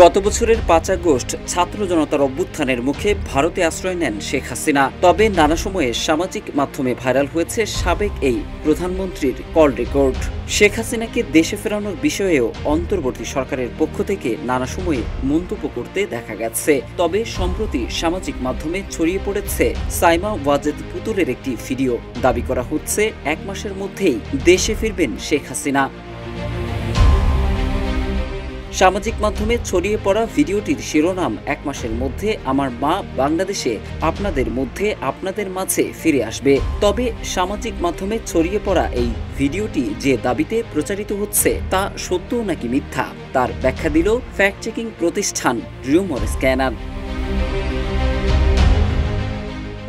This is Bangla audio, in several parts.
গত বছরের ৫ আগস্ট ছাত্র জনতার অভ্যুত্থানের মুখে ভারতে আশ্রয় নেন শেখ হাসিনা। তবে নানা সময়ে সামাজিক মাধ্যমে ভাইরাল হয়েছে সাবেক এই প্রধানমন্ত্রীর কল রেকর্ড। শেখ হাসিনাকে দেশে ফেরানোর বিষয়েও অন্তর্বর্তী সরকারের পক্ষ থেকে নানা সময়ে মন্তব্য করতে দেখা গেছে। তবে সম্প্রতি সামাজিক মাধ্যমে ছড়িয়ে পড়েছে সাইমা ওয়াজেদ পুতুলের একটি ভিডিও। দাবি করা হচ্ছে ১ মাসের মধ্যেই দেশে ফিরবেন শেখ হাসিনা। সামাজিক মাধ্যমে ছড়িয়ে পড়া ভিডিওটির শিরোনাম ১ মাসের মধ্যে আমার মা বাংলাদেশে আপনাদের মাঝে ফিরে আসবে। তবে সামাজিক মাধ্যমে ছড়িয়ে পড়া এই ভিডিওটি যে দাবিতে প্রচারিত হচ্ছে তা সত্য নাকি মিথ্যা তার ব্যাখ্যা দিল ফ্যাক্ট চেকিং প্রতিষ্ঠান রিউমার স্ক্যানার।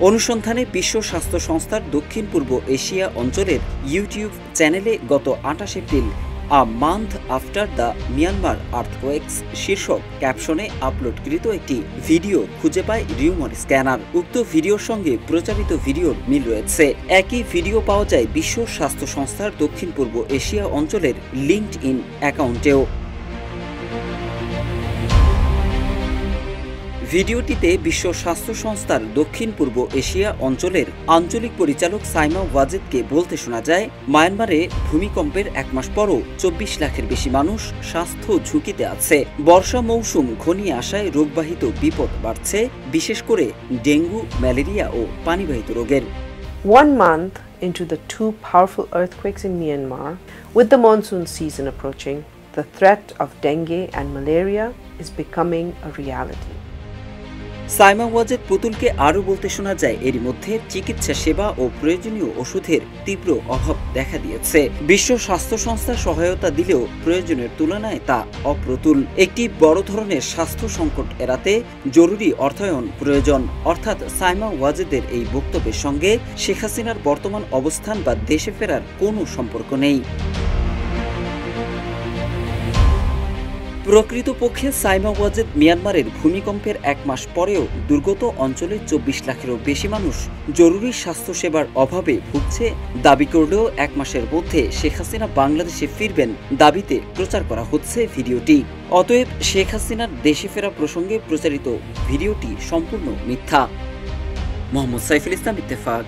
অনুসন্ধানে বিশ্ব স্বাস্থ্য সংস্থার দক্ষিণ পূর্ব এশিয়া অঞ্চলের ইউটিউব চ্যানেলে গত ২৮ April a month after the Myanmar earthquakes শীর্ষক ক্যাপশনে আপলোডকৃত একটি ভিডিও খুঁজে পায় রিউমার স্ক্যানার। উক্ত ভিডিওর সঙ্গে প্রচারিত ভিডিওর মিল রয়েছে। একই ভিডিও পাওয়া যায় বিশ্ব স্বাস্থ্য সংস্থার দক্ষিণ পূর্ব এশিয়া অঞ্চলের লিঙ্কডইন অ্যাকাউন্টেও। ভিডিওটিতে বিশ্ব স্বাস্থ্য সংস্থার দক্ষিণ পূর্ব এশিয়া অঞ্চলের আঞ্চলিক পরিচালক সাইমা ওয়াজেদকে বলতে শোনা যায়, মায়ানমারে ভূমিকম্পের ১ মাস পরও ২৪ লাখের বেশি মানুষ স্বাস্থ্য ঝুঁকিতে আছে। বর্ষা মৌসুম ঘনিয়ে আসায় রোগবাহিত বিপদ বাড়ছে, বিশেষ করে ডেঙ্গু, ম্যালেরিয়া ও পানিবাহিত রোগের। 1 month into the 2 powerful earthquakes in Myanmar, with the monsoon season approaching, the threat of dengue and malaria is becoming a reality. Saima Wazed পুতুলকে আরও বলতে শোনা যায়, এরই মধ্যে চিকিৎসা সেবা ও প্রয়োজনীয় ওষুধের তীব্র অভাব দেখা দিয়েছে। বিশ্ব স্বাস্থ্য সংস্থা সহায়তা দিলেও প্রয়োজনের তুলনায় তা অপ্রতুল। একটি বড় ধরনের স্বাস্থ্য সংকট এড়াতে জরুরি অর্থায়ন প্রয়োজন। অর্থাৎ সাইমা ওয়াজেদের এই বক্তব্যের সঙ্গে শেখ হাসিনার বর্তমান অবস্থান বা দেশে ফেরার কোনো সম্পর্ক নেই। প্রকৃতপক্ষে সাইমা ওয়াজেদ মিয়ানমারের ভূমিকম্পের ১ মাস পরেও দুর্গত অঞ্চলের ২৪ লাখেরও বেশি মানুষ জরুরি স্বাস্থ্যসেবার অভাবে ভুগছে দাবি করলেও ১ মাসের মধ্যে শেখ হাসিনা বাংলাদেশে ফিরবেন দাবিতে প্রচার করা হচ্ছে ভিডিওটি। অতএব শেখ হাসিনার দেশে ফেরা প্রসঙ্গে প্রচারিত ভিডিওটি সম্পূর্ণ মিথ্যা। মোহাম্মদ সাইফুল ইসলাম, ইত্তেফাক।